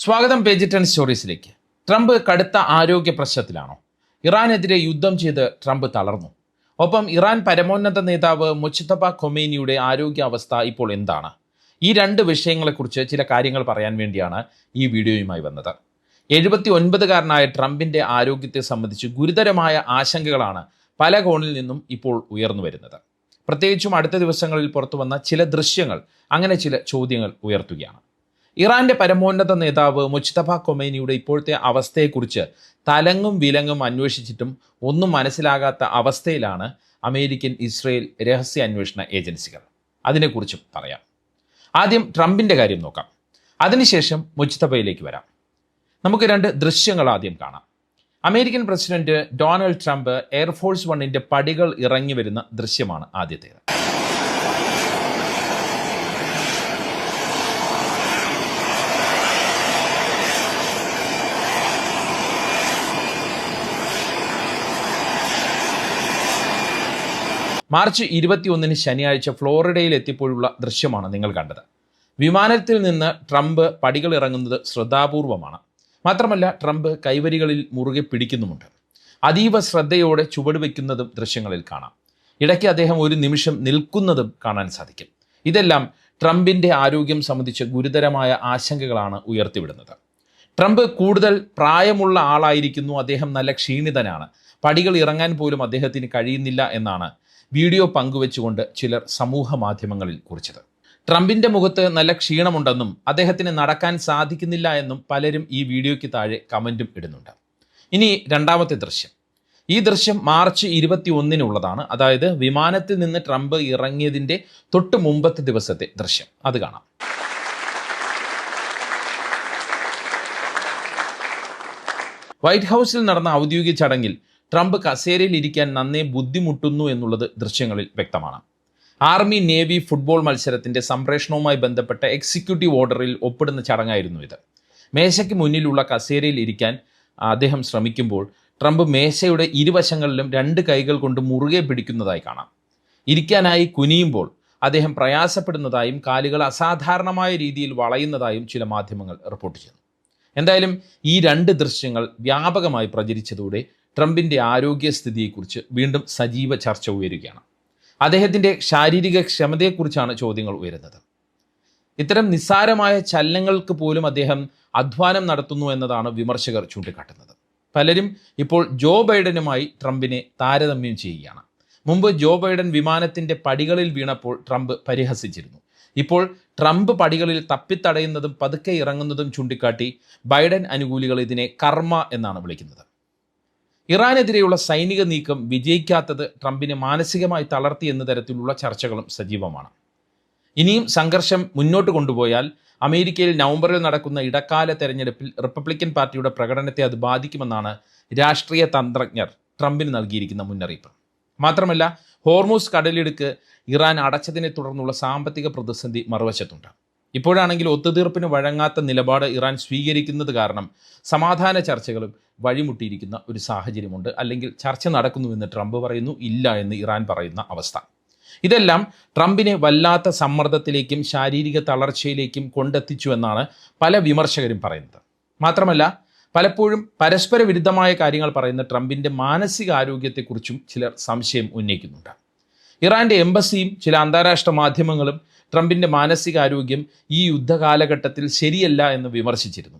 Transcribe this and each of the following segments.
സ്വാഗതം page 10 സ്റ്റോറീസിലേക്ക്. Trump കടുത്ത ആരോഗ്യ പ്രശ്നത്തിലാണോ? ഇറാനെതിരെ യുദ്ധം ചെയ്ത് ട്രംപ് തളർന്നു. ഒപ്പം ഇറാൻ പരമോന്നത നേതാവ് മുജ്തബ ഖൊമേനിയുടെ ആരോഗ്യാവസ്ഥ ഇപ്പോൾ എന്താണ്? ഈ രണ്ട് വിഷയങ്ങളെക്കുറിച്ച് ചില കാര്യങ്ങൾ പറയാൻ വേണ്ടിയാണ് ഈ വീഡിയോയുമായി വന്നത്. 79കാരനായ ട്രംപിൻ്റെ ആരോഗ്യത്തെ സംബന്ധിച്ച് ഗുരുതരമായ ആശങ്കകളാണ് പല കോണിൽ നിന്നും ഇപ്പോൾ ഉയർന്നു വരുന്നത്. പ്രത്യേകിച്ചും അടുത്ത ദിവസങ്ങളിൽ പുറത്തു വന്ന ചില ദൃശ്യങ്ങൾ അങ്ങനെ ചില ചോദ്യങ്ങൾ ഉയർത്തുകയാണ്. ഇറാന്റെ പരമോന്നത നേതാവ് മുജ്തബ ഖൊമേനിയുടെ ഇപ്പോഴത്തെ അവസ്ഥയെക്കുറിച്ച് തലങ്ങും വിലങ്ങും അന്വേഷിച്ചിട്ടും ഒന്നും മനസ്സിലാകാത്ത അവസ്ഥയിലാണ് അമേരിക്കൻ ഇസ്രയേൽ രഹസ്യ അന്വേഷണ ഏജൻസികൾ. അതിനെക്കുറിച്ചും പറയാം. ആദ്യം ട്രംപിൻ്റെ കാര്യം നോക്കാം, അതിനുശേഷം മുജ്തബയിലേക്ക് വരാം. നമുക്ക് രണ്ട് ദൃശ്യങ്ങൾ ആദ്യം കാണാം. American president Donald Trump air force വണ്ണിൻ്റെ പടികൾ ഇറങ്ങി വരുന്ന ദൃശ്യമാണ് ആദ്യത്തേത്. മാർച്ച് 21 ശനിയാഴ്ച ഫ്ലോറിഡയിൽ എത്തിയപ്പോഴുള്ള ദൃശ്യമാണ് നിങ്ങൾ കണ്ടത്. വിമാനത്തിൽ നിന്ന് ട്രംപ് പടികൾ ഇറങ്ങുന്നത് ശ്രദ്ധാപൂർവമാണ്. മാത്രമല്ല ട്രംപ് കൈവരികളിൽ മുറുകെ പിടിക്കുന്നുമുണ്ട്. അതീവ ശ്രദ്ധയോടെ ചുവടുവെക്കുന്നതും ദൃശ്യങ്ങളിൽ കാണാം. ഇടയ്ക്ക് അദ്ദേഹം ഒരു നിമിഷം നിൽക്കുന്നതും കാണാൻ സാധിക്കും. ഇതെല്ലാം ട്രംപിൻ്റെ ആരോഗ്യം സംബന്ധിച്ച് ഗുരുതരമായ ആശങ്കകളാണ് ഉയർത്തിവിടുന്നത്. ട്രംപ് കൂടുതൽ പ്രായമുള്ള ആളായിരിക്കുന്നു, അദ്ദേഹം നല്ല ക്ഷീണിതനാണ്, പടികൾ ഇറങ്ങാൻ പോലും അദ്ദേഹത്തിന് കഴിയുന്നില്ല എന്നാണ് വീഡിയോ പങ്കുവെച്ചുകൊണ്ട് ചിലർ സമൂഹ മാധ്യമങ്ങളിൽ കുറിച്ചത്. ട്രംപിൻ്റെ മുഖത്ത് നല്ല ക്ഷീണമുണ്ടെന്നും അദ്ദേഹത്തിന് നടക്കാൻ സാധിക്കുന്നില്ല എന്നും പലരും ഈ വീഡിയോയ്ക്ക് താഴെ കമൻറ്റും ഇടുന്നുണ്ട്. ഇനി രണ്ടാമത്തെ ദൃശ്യം. ഈ ദൃശ്യം മാർച്ച് 21 അതായത് വിമാനത്തിൽ നിന്ന് ട്രംപ് ഇറങ്ങിയതിൻ്റെ തൊട്ട് മുമ്പത്തെ ദിവസത്തെ ദൃശ്യം. അത് കാണാം. വൈറ്റ് ഹൗസിൽ നടന്ന ഔദ്യോഗിക ചടങ്ങിൽ ട്രംപ് കസേരയിൽ ഇരിക്കാൻ നന്നേ ബുദ്ധിമുട്ടുന്നു എന്നുള്ളത് ദൃശ്യങ്ങളിൽ വ്യക്തമാണ്. ആർമി നേവി ഫുട്ബോൾ മത്സരത്തിൻ്റെ സംപ്രേഷണവുമായി ബന്ധപ്പെട്ട എക്സിക്യൂട്ടീവ് ഓർഡറിൽ ഒപ്പിടുന്ന ചടങ്ങായിരുന്നു ഇത്. മേശയ്ക്ക് മുന്നിലുള്ള കസേരയിൽ ഇരിക്കാൻ അദ്ദേഹം ശ്രമിക്കുമ്പോൾ ട്രംപ് മേശയുടെ ഇരുവശങ്ങളിലും രണ്ട് കൈകൾ കൊണ്ട് മുറുകെ പിടിക്കുന്നതായി കാണാം. ഇരിക്കാനായി കുനിയുമ്പോൾ അദ്ദേഹം പ്രയാസപ്പെടുന്നതായും കാലുകൾ അസാധാരണമായ രീതിയിൽ വളയുന്നതായും ചില മാധ്യമങ്ങൾ റിപ്പോർട്ട് ചെയ്യുന്നു. എന്തായാലും ഈ രണ്ട് ദൃശ്യങ്ങൾ വ്യാപകമായി പ്രചരിച്ചതോടെ ട്രംപിൻ്റെ ആരോഗ്യസ്ഥിതിയെക്കുറിച്ച് വീണ്ടും സജീവ ചർച്ച ഉയരുകയാണ്. അദ്ദേഹത്തിൻ്റെ ശാരീരിക ക്ഷമതയെക്കുറിച്ചാണ് ചോദ്യങ്ങൾ ഉയരുന്നത്. ഇത്തരം നിസ്സാരമായ ചലനങ്ങൾക്ക് പോലും അദ്ദേഹം അധ്വാനം നടത്തുന്നു എന്നതാണ് വിമർശകർ ചൂണ്ടിക്കാട്ടുന്നത്. പലരും ഇപ്പോൾ ജോ ബൈഡനുമായി ട്രംപിനെ താരതമ്യം ചെയ്യുകയാണ്. മുമ്പ് ജോ ബൈഡൻ വിമാനത്തിൻ്റെ പടികളിൽ വീണപ്പോൾ ട്രംപ് പരിഹസിച്ചിരുന്നു. ഇപ്പോൾ ട്രംപ് പടികളിൽ തപ്പിത്തടയുന്നതും പതുക്കെ ഇറങ്ങുന്നതും ചൂണ്ടിക്കാട്ടി ബൈഡൻ അനുകൂലികൾ ഇതിനെ കർമ്മ എന്നാണ് വിളിക്കുന്നത്. ഇറാനെതിരെയുള്ള സൈനിക നീക്കം വിജയിക്കാത്തത് ട്രംപിനെ മാനസികമായി തളർത്തി എന്ന തരത്തിലുള്ള ചർച്ചകളും സജീവമാണ്. ഇനിയും സംഘർഷം മുന്നോട്ട് കൊണ്ടുപോയാൽ അമേരിക്കയിൽ നവംബറിൽ നടക്കുന്ന ഇടക്കാല തെരഞ്ഞെടുപ്പിൽ റിപ്പബ്ലിക്കൻ പാർട്ടിയുടെ പ്രകടനത്തെ അത് ബാധിക്കുമെന്നാണ് രാഷ്ട്രീയ തന്ത്രജ്ഞർ ട്രംപിന് നൽകിയിരിക്കുന്ന മുന്നറിയിപ്പ്. മാത്രമല്ല ഹോർമൂസ് കടലിടുക്ക് ഇറാൻ അടച്ചതിനെ തുടർന്നുള്ള സാമ്പത്തിക പ്രതിസന്ധി മറുവശത്തുണ്ട്. ഇപ്പോഴാണെങ്കിൽ ഒത്തുതീർപ്പിന് വഴങ്ങാത്ത നിലപാട് ഇറാൻ സ്വീകരിക്കുന്നത് കാരണം സമാധാന ചർച്ചകളും വഴിമുട്ടിയിരിക്കുന്ന ഒരു സാഹചര്യമുണ്ട്. അല്ലെങ്കിൽ ചർച്ച നടക്കുന്നുവെന്ന് ട്രംപ് പറയുന്നു, ഇല്ല എന്ന് ഇറാൻ പറയുന്ന അവസ്ഥ. ഇതെല്ലാം ട്രംപിനെ വല്ലാത്ത സമ്മർദ്ദത്തിലേക്കും ശാരീരിക തളർച്ചയിലേക്കും കൊണ്ടെത്തിച്ചു എന്നാണ് പല വിമർശകരും പറയുന്നത്. മാത്രമല്ല പലപ്പോഴും പരസ്പര വിരുദ്ധമായ കാര്യങ്ങൾ പറയുന്ന ട്രംപിൻ്റെ മാനസികാരോഗ്യത്തെക്കുറിച്ചും ചിലർ സംശയം ഉന്നയിക്കുന്നുണ്ട്. ഇറാൻ്റെ എംബസിയും ചില അന്താരാഷ്ട്ര മാധ്യമങ്ങളും ട്രംപിൻ്റെ മാനസികാരോഗ്യം ഈ യുദ്ധകാലഘട്ടത്തിൽ ശരിയല്ല എന്ന് വിമർശിച്ചിരുന്നു.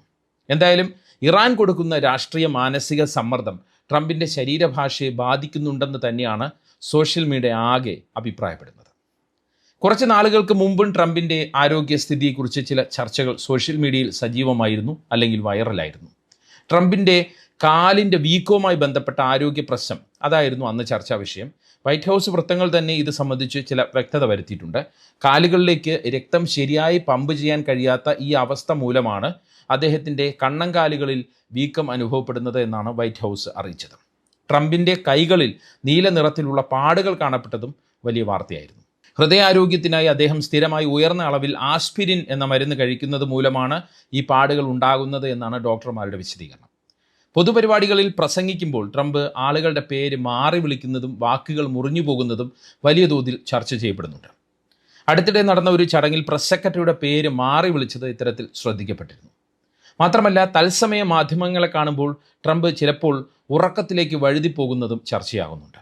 എന്തായാലും ഇറാൻ കൊടുക്കുന്ന രാഷ്ട്രീയ മാനസിക സമ്മർദ്ദം ട്രംപിൻ്റെ ശരീരഭാഷയെ ബാധിക്കുന്നുണ്ടെന്ന് തന്നെയാണ് സോഷ്യൽ മീഡിയ ആകെ അഭിപ്രായപ്പെടുന്നത്. കുറച്ച് നാളുകൾക്ക് മുമ്പും ട്രംപിൻ്റെ ആരോഗ്യസ്ഥിതിയെക്കുറിച്ച് ചില ചർച്ചകൾ സോഷ്യൽ മീഡിയയിൽ സജീവമായിരുന്നു, അല്ലെങ്കിൽ വൈറലായിരുന്നു. ട്രംപിൻ്റെ കാലിൻ്റെ വീക്കവുമായി ബന്ധപ്പെട്ട ആരോഗ്യ പ്രശ്നം അതായിരുന്നു അന്ന് ചർച്ചാ വിഷയം. വൈറ്റ് ഹൗസ് വൃത്തങ്ങൾ തന്നെ ഇത് സംബന്ധിച്ച് ചില വ്യക്തത വരുത്തിയിട്ടുണ്ട്. കാലുകളിലേക്ക് രക്തം ശരിയായി പമ്പ് ചെയ്യാൻ കഴിയാത്ത ഈ അവസ്ഥ മൂലമാണ് അദ്ദേഹത്തിൻ്റെ കണ്ണങ്കാലുകളിൽ വീക്കം അനുഭവപ്പെടുന്നത് എന്നാണ് വൈറ്റ് ഹൗസ് അറിയിച്ചത്. ട്രംപിൻ്റെ കൈകളിൽ നീല നിറത്തിലുള്ള പാടുകൾ കാണപ്പെട്ടതും വലിയ വാർത്തയായിരുന്നു. ഹൃദയാരോഗ്യത്തിനായി അദ്ദേഹം സ്ഥിരമായി ഉയർന്ന അളവിൽ ആസ്പിരിൻ എന്ന മരുന്ന് കഴിക്കുന്നത് മൂലമാണ് ഈ പാടുകൾ ഉണ്ടാകുന്നത് എന്നാണ് ഡോക്ടർമാരുടെ വിശദീകരണം. പൊതുപരിപാടികളിൽ പ്രസംഗിക്കുമ്പോൾ ട്രംപ് ആളുകളുടെ പേര് മാറി വിളിക്കുന്നതും വാക്കുകൾ മുറിഞ്ഞു പോകുന്നതും വലിയ തോതിൽ ചർച്ച ചെയ്യപ്പെടുന്നുണ്ട്. അടുത്തിടെ നടന്ന ഒരു ചടങ്ങിൽ പ്രസ് സെക്രട്ടറിയുടെ പേര് മാറി വിളിച്ചത് ഇത്തരത്തിൽ ശ്രദ്ധിക്കപ്പെട്ടിരുന്നു. മാത്രമല്ല തത്സമയ മാധ്യമങ്ങളെ കാണുമ്പോൾ ട്രംപ് ചിലപ്പോൾ ഉറക്കത്തിലേക്ക് വഴുതി പോകുന്നതും ചർച്ചയാകുന്നുണ്ട്.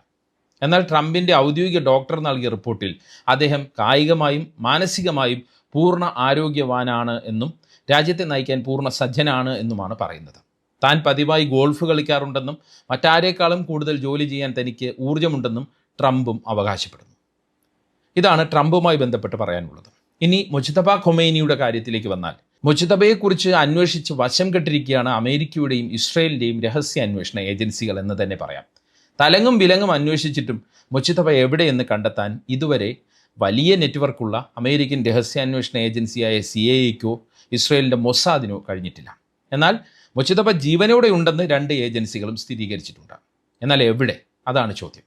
എന്നാൽ ട്രംപിൻ്റെ ഔദ്യോഗിക ഡോക്ടർ നൽകിയ റിപ്പോർട്ടിൽ അദ്ദേഹം കായികമായും മാനസികമായും പൂർണ്ണ ആരോഗ്യവാനാണ് എന്നും രാജ്യത്തെ നയിക്കാൻ പൂർണ്ണ സജ്ജനാണ് എന്നുമാണ് പറയുന്നത്. താൻ പതിവായി ഗോൾഫ് കളിക്കാറുണ്ടെന്നും മറ്റാരേക്കാളും കൂടുതൽ ജോലി ചെയ്യാൻ തനിക്ക് ഊർജ്ജമുണ്ടെന്നും ട്രംപും അവകാശപ്പെടുന്നു. ഇതാണ് ട്രംപുമായി ബന്ധപ്പെട്ട് പറയാനുള്ളത്. ഇനി മുജ്തബ ഖൊമൈനിയുടെ കാര്യത്തിലേക്ക് വന്നാൽ, മുജ്തബയെക്കുറിച്ച് അന്വേഷിച്ച് വശം കെട്ടിരിക്കുകയാണ് അമേരിക്കയുടെയും ഇസ്രയേലിൻ്റെയും രഹസ്യ അന്വേഷണ ഏജൻസികൾ എന്ന് തന്നെ പറയാം. തലങ്ങും വിലങ്ങും അന്വേഷിച്ചിട്ടും മുജ്തബ എവിടെയെന്ന് കണ്ടെത്താൻ ഇതുവരെ വലിയ നെറ്റ്വർക്കുള്ള അമേരിക്കൻ രഹസ്യാന്വേഷണ ഏജൻസിയായ CIA-ക്കോ ഇസ്രയേലിൻ്റെ മൊസാദിനോ കഴിഞ്ഞിട്ടില്ല. എന്നാൽ മുജ്തബ ജീവനോടെ ഉണ്ടെന്ന് 2 ഏജൻസികളും സ്ഥിരീകരിച്ചിട്ടുണ്ട്. എന്നാൽ എവിടെ? അതാണ് ചോദ്യം.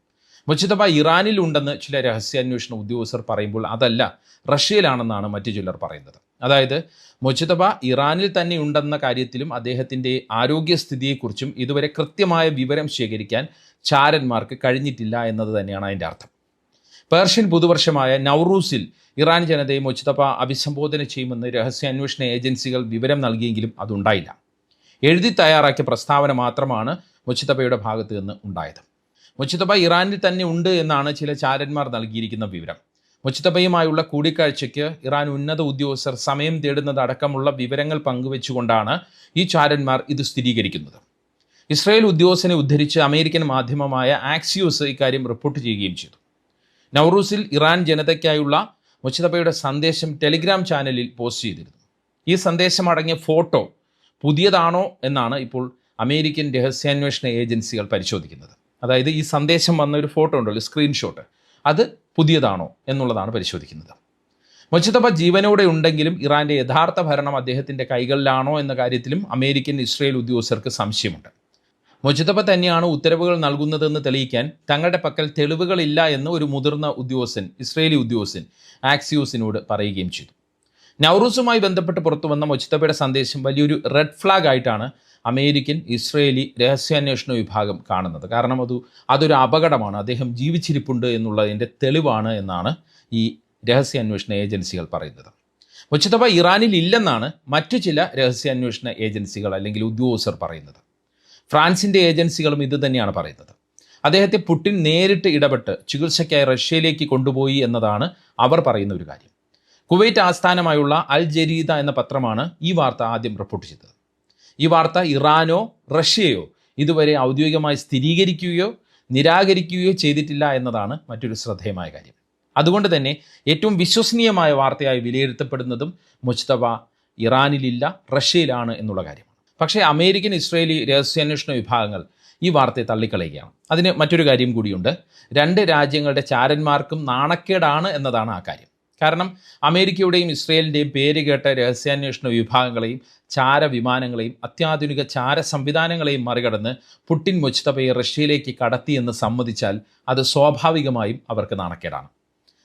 മുജ്തബ ഇറാനിൽ ഉണ്ടെന്ന് ചില രഹസ്യാന്വേഷണ ഉദ്യോഗസ്ഥർ പറയുമ്പോൾ അതല്ല, റഷ്യയിലാണെന്നാണ് മറ്റു ചിലർ പറയുന്നത്. അതായത് മുജ്തബ ഇറാനിൽ തന്നെ ഉണ്ടെന്ന കാര്യത്തിലും അദ്ദേഹത്തിൻ്റെ ആരോഗ്യസ്ഥിതിയെക്കുറിച്ചും ഇതുവരെ കൃത്യമായ വിവരം ശേഖരിക്കാൻ ചാരന്മാർക്ക് കഴിഞ്ഞിട്ടില്ല എന്നത് തന്നെയാണ് അതിൻ്റെ അർത്ഥം. പേർഷ്യൻ പുതുവർഷമായ നൗറൂസിൽ ഇറാൻ ജനതയെ മുജ്തബ അഭിസംബോധന ചെയ്യുമെന്ന് രഹസ്യാന്വേഷണ ഏജൻസികൾ വിവരം നൽകിയെങ്കിലും അതുണ്ടായില്ല. എഴുതി തയ്യാറാക്കിയ പ്രസ്താവന മാത്രമാണ് മുജ്തബയുടെ ഭാഗത്ത് നിന്ന് ഉണ്ടായത്. മുജ്തബ ഇറാനിൽ തന്നെ ഉണ്ട് എന്നാണ് ചില ചാരന്മാർ നൽകിയിരിക്കുന്ന വിവരം. മുജ്തബയുമായുള്ള കൂടിക്കാഴ്ചയ്ക്ക് ഇറാൻ ഉന്നത ഉദ്യോഗസ്ഥർ സമയം തേടുന്നതടക്കമുള്ള വിവരങ്ങൾ പങ്കുവെച്ചുകൊണ്ടാണ് ഈ ചാരന്മാർ ഇത് സ്ഥിരീകരിക്കുന്നത്. ഇസ്രായേൽ ഉദ്യോഗസ്ഥനെ ഉദ്ധരിച്ച് അമേരിക്കൻ മാധ്യമമായ ആക്സിയോസ് ഇക്കാര്യം റിപ്പോർട്ട് ചെയ്യുകയും ചെയ്തു. നൗറൂസിൽ ഇറാൻ ജനതയ്ക്കായുള്ള മുജ്തബയുടെ സന്ദേശം ടെലിഗ്രാം ചാനലിൽ പോസ്റ്റ് ചെയ്തിരുന്നു. ഈ സന്ദേശം അടങ്ങിയ ഫോട്ടോ പുതിയതാണോ എന്നാണ് ഇപ്പോൾ അമേരിക്കൻ രഹസ്യാന്വേഷണ ഏജൻസികൾ പരിശോധിക്കുന്നത്. അതായത് ഈ സന്ദേശം വന്ന ഒരു ഫോട്ടോ ഉണ്ടല്ലോ, സ്ക്രീൻഷോട്ട്, അത് പുതിയതാണോ എന്നുള്ളതാണ് പരിശോധിക്കുന്നത്. മുജ്തബ ജീവനോടെ ഉണ്ടെങ്കിലും ഇറാൻ്റെ യഥാർത്ഥ ഭരണം അദ്ദേഹത്തിൻ്റെ കൈകളിലാണോ എന്ന കാര്യത്തിലും അമേരിക്കൻ ഇസ്രയേൽ ഉദ്യോഗസ്ഥർക്ക് സംശയമുണ്ട്. മുജ്തബ തന്നെയാണ് ഉത്തരവുകൾ നൽകുന്നതെന്ന് തെളിയിക്കാൻ തങ്ങളുടെ പക്കൽ തെളിവുകളില്ല എന്ന് ഒരു മുതിർന്ന ഉദ്യോഗസ്ഥൻ, ഇസ്രയേലി ഉദ്യോഗസ്ഥൻ ആക്സിയോസിനോട് പറയുകയും ചെയ്തു. നൗറൂസുമായി ബന്ധപ്പെട്ട് പുറത്തു വന്ന മുജ്തബയുടെ സന്ദേശം വലിയൊരു റെഡ് ഫ്ലാഗ് ആയിട്ടാണ് അമേരിക്കൻ ഇസ്രയേലി രഹസ്യാന്വേഷണ വിഭാഗം കാണുന്നത്. കാരണം അതൊരു അപകടമാണ്, അദ്ദേഹം ജീവിച്ചിരിപ്പുണ്ട് എന്നുള്ളതിൻ്റെ തെളിവാണ് എന്നാണ് ഈ രഹസ്യാന്വേഷണ ഏജൻസികൾ പറയുന്നത്. മുജ്തബ ഇറാനിൽ ഇല്ലെന്നാണ് മറ്റു ചില രഹസ്യാന്വേഷണ ഏജൻസികൾ അല്ലെങ്കിൽ ഉദ്യോഗസ്ഥർ പറയുന്നത്. ഫ്രാൻസിൻ്റെ ഏജൻസികളും ഇത് തന്നെയാണ് പറയുന്നത്. അദ്ദേഹത്തെ പുടിൻ നേരിട്ട് ഇടപെട്ട് ചികിത്സയ്ക്കായി റഷ്യയിലേക്ക് കൊണ്ടുപോയി എന്നതാണ് അവർ പറയുന്ന ഒരു കാര്യം. കുവൈറ്റ് ആസ്ഥാനമായുള്ള അൽ ജരീദ എന്ന പത്രമാണ് ഈ വാർത്ത ആദ്യം റിപ്പോർട്ട് ചെയ്തത്. ഈ വാർത്ത ഇറാനോ റഷ്യയോ ഇതുവരെ ഔദ്യോഗികമായി സ്ഥിരീകരിക്കുകയോ നിരാകരിക്കുകയോ ചെയ്തിട്ടില്ല എന്നതാണ് മറ്റൊരു ശ്രദ്ധേയമായ കാര്യം. അതുകൊണ്ട് തന്നെ ഏറ്റവും വിശ്വസനീയമായ വാർത്തയായി വിലയിരുത്തപ്പെടുന്നതും മുജ്തബ ഇറാനിലില്ല, റഷ്യയിലാണ് എന്നുള്ള കാര്യമാണ്. പക്ഷേ അമേരിക്കൻ ഇസ്രയേലി രഹസ്യാന്വേഷണ വിഭാഗങ്ങൾ ഈ വാർത്തയെ തള്ളിക്കളയുകയാണ്. അതിന് മറ്റൊരു കാര്യം കൂടിയുണ്ട്. 2 രാജ്യങ്ങളുടെ ചാരന്മാർക്കും നാണക്കേടാണ് എന്നതാണ് ആ കാര്യം. കാരണം അമേരിക്കയുടെയും ഇസ്രയേലിൻ്റെയും പേര് കേട്ട രഹസ്യാന്വേഷണ വിഭാഗങ്ങളെയും ചാരവിമാനങ്ങളെയും അത്യാധുനിക ചാര സംവിധാനങ്ങളെയും മറികടന്ന് പുടിൻ മുജ്തബയെ റഷ്യയിലേക്ക് കടത്തിയെന്ന് സമ്മതിച്ചാൽ അത് സ്വാഭാവികമായും അവർക്ക് നാണക്കേടാണ്.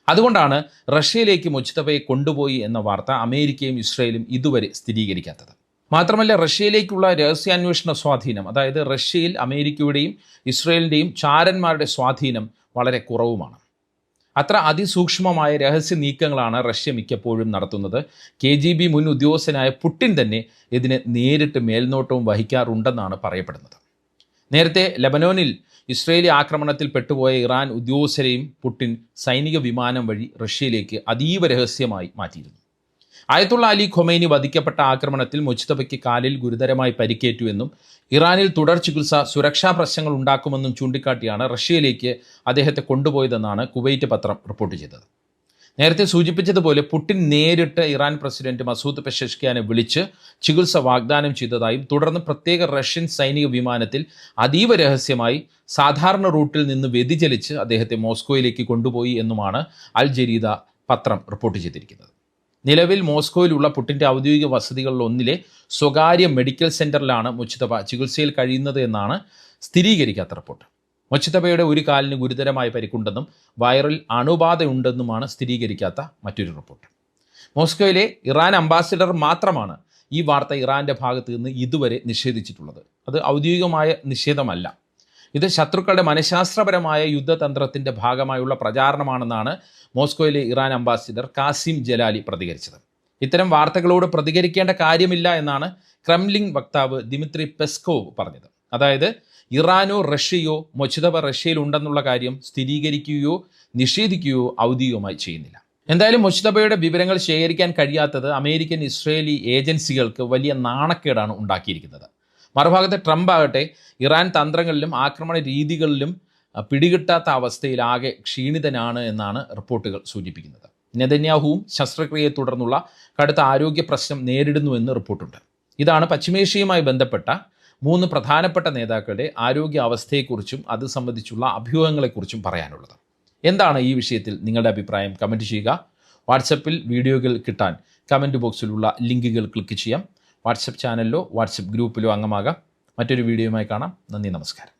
അതുകൊണ്ടാണ് റഷ്യയിലേക്ക് മുജ്തബയെ കൊണ്ടുപോയി എന്ന വാർത്ത അമേരിക്കയും ഇസ്രയേലും ഇതുവരെ സ്ഥിരീകരിക്കാത്തത്. മാത്രമല്ല റഷ്യയിലേക്കുള്ള രഹസ്യാന്വേഷണ സ്വാധീനം, അതായത് റഷ്യയിൽ അമേരിക്കയുടെയും ഇസ്രയേലിൻ്റെയും ചാരന്മാരുടെ സ്വാധീനം വളരെ കുറവുമാണ്. അത്ര അതിസൂക്ഷ്മമായ രഹസ്യ നീക്കങ്ങളാണ് റഷ്യ മിക്കപ്പോഴും നടത്തുന്നത്. KGB മുൻ ഉദ്യോഗസ്ഥനായ പുടിൻ തന്നെ ഇതിന് നേരിട്ട് മേൽനോട്ടവും വഹിക്കാറുണ്ടെന്നാണ് പറയപ്പെടുന്നത്. നേരത്തെ ലെബനോനിൽ ഇസ്രയേലി ആക്രമണത്തിൽ പെട്ടുപോയ ഇറാൻ ഉദ്യോഗസ്ഥരെയും പുടിൻ സൈനിക വിമാനം വഴി റഷ്യയിലേക്ക് അതീവ രഹസ്യമായി മാറ്റിയിരുന്നു. ആയത്തുള്ള അലി ഖൊമൈനി വധിക്കപ്പെട്ട ആക്രമണത്തിൽ മുജ്തബയ്ക്ക് കാലിൽ ഗുരുതരമായി പരിക്കേറ്റുവെന്നും ഇറാനിൽ തുടർ ചികിത്സ സുരക്ഷാ പ്രശ്നങ്ങൾ ഉണ്ടാക്കുമെന്നും ചൂണ്ടിക്കാട്ടിയാണ് റഷ്യയിലേക്ക് അദ്ദേഹത്തെ കൊണ്ടുപോയതെന്നാണ് കുവൈറ്റ് പത്രം റിപ്പോർട്ട് ചെയ്തത്. നേരത്തെ സൂചിപ്പിച്ചതുപോലെ പുടിൻ നേരിട്ട് ഇറാൻ പ്രസിഡന്റ് മസൂദ് പെഷഷ്കിയാനെ വിളിച്ച് ചികിത്സ വാഗ്ദാനം ചെയ്തതായും തുടർന്ന് പ്രത്യേക റഷ്യൻ സൈനിക വിമാനത്തിൽ അതീവ രഹസ്യമായി സാധാരണ റൂട്ടിൽ നിന്ന് വ്യതിചലിച്ച് അദ്ദേഹത്തെ മോസ്കോയിലേക്ക് കൊണ്ടുപോയി എന്നുമാണ് അൽ ജരീദ പത്രം റിപ്പോർട്ട് ചെയ്തിരിക്കുന്നത്. നിലവിൽ മോസ്കോയിലുള്ള പുടിൻ്റെ ഔദ്യോഗിക വസതികളിലൊന്നിലെ സ്വകാര്യ മെഡിക്കൽ സെൻ്ററിലാണ് മുജ്തബ ചികിത്സയിൽ കഴിയുന്നത് എന്നാണ് സ്ഥിരീകരിക്കാത്ത റിപ്പോർട്ട്. മുജ്തബയുടെ ഒരു കാലിന് ഗുരുതരമായ പരിക്കുണ്ടെന്നും വൈറൽ അണുബാധയുണ്ടെന്നുമാണ് സ്ഥിരീകരിക്കാത്ത മറ്റൊരു റിപ്പോർട്ട്. മോസ്കോയിലെ ഇറാൻ അംബാസിഡർ മാത്രമാണ് ഈ വാർത്ത ഇറാൻ്റെ ഭാഗത്ത് നിന്ന് ഇതുവരെ നിഷേധിച്ചിട്ടുള്ളത്. അത് ഔദ്യോഗികമായ നിഷേധമല്ല. ഇത് ശത്രുക്കളുടെ മനഃശാസ്ത്രപരമായ യുദ്ധതന്ത്രത്തിൻ്റെ ഭാഗമായുള്ള പ്രചാരണമാണെന്നാണ് മോസ്കോയിലെ ഇറാൻ അംബാസിഡർ കാസിം ജലാലി പ്രതികരിച്ചത്. ഇത്തരം വാർത്തകളോട് പ്രതികരിക്കേണ്ട കാര്യമില്ല എന്നാണ് ക്രെംലിൻ വക്താവ് ദിമിത്രി പെസ്കോവ് പറഞ്ഞത്. അതായത് ഇറാനോ റഷ്യയോ മൊച്തബ റഷ്യയിൽ ഉണ്ടെന്നുള്ള കാര്യം സ്ഥിരീകരിക്കുകയോ നിഷേധിക്കുകയോ ഔദ്യോഗികമായി ചെയ്യുന്നില്ല. എന്തായാലും മൊച്തബയുടെ വിവരങ്ങൾ ശേഖരിക്കാൻ കഴിയാത്തത് അമേരിക്കൻ ഇസ്രയേലി ഏജൻസികൾക്ക് വലിയ നാണക്കേടാണ് ഉണ്ടാക്കിയിരിക്കുന്നത്. മറുഭാഗത്ത് ട്രംപ് ആകട്ടെ ഇറാൻ തന്ത്രങ്ങളിലും ആക്രമണ രീതികളിലും പിടികിട്ടാത്ത അവസ്ഥയിൽ ആകെ ക്ഷീണിതനാണ് എന്നാണ് റിപ്പോർട്ടുകൾ സൂചിപ്പിക്കുന്നത്. നെതന്യാഹുവും ശസ്ത്രക്രിയയെ തുടർന്നുള്ള കടുത്ത ആരോഗ്യ പ്രശ്നം നേരിടുന്നുവെന്ന് റിപ്പോർട്ടുണ്ട്. ഇതാണ് പശ്ചിമേഷ്യയുമായി ബന്ധപ്പെട്ട 3 പ്രധാനപ്പെട്ട നേതാക്കളുടെ ആരോഗ്യ അവസ്ഥയെക്കുറിച്ചും അത് സംബന്ധിച്ചുള്ള അഭ്യൂഹങ്ങളെക്കുറിച്ചും പറയാനുള്ളത്. എന്താണ് ഈ വിഷയത്തിൽ നിങ്ങളുടെ അഭിപ്രായം? കമൻറ്റ് ചെയ്യുക. വാട്സപ്പിൽ വീഡിയോകൾ കിട്ടാൻ കമൻറ്റ് ബോക്സിലുള്ള ലിങ്കുകൾ ക്ലിക്ക് ചെയ്യാം. വാട്സപ്പ് ചാനലിലോ വാട്സപ്പ് ഗ്രൂപ്പിലോ അംഗമാകാം. മറ്റൊരു വീഡിയോയുമായി കാണാം. നന്ദി, നമസ്കാരം.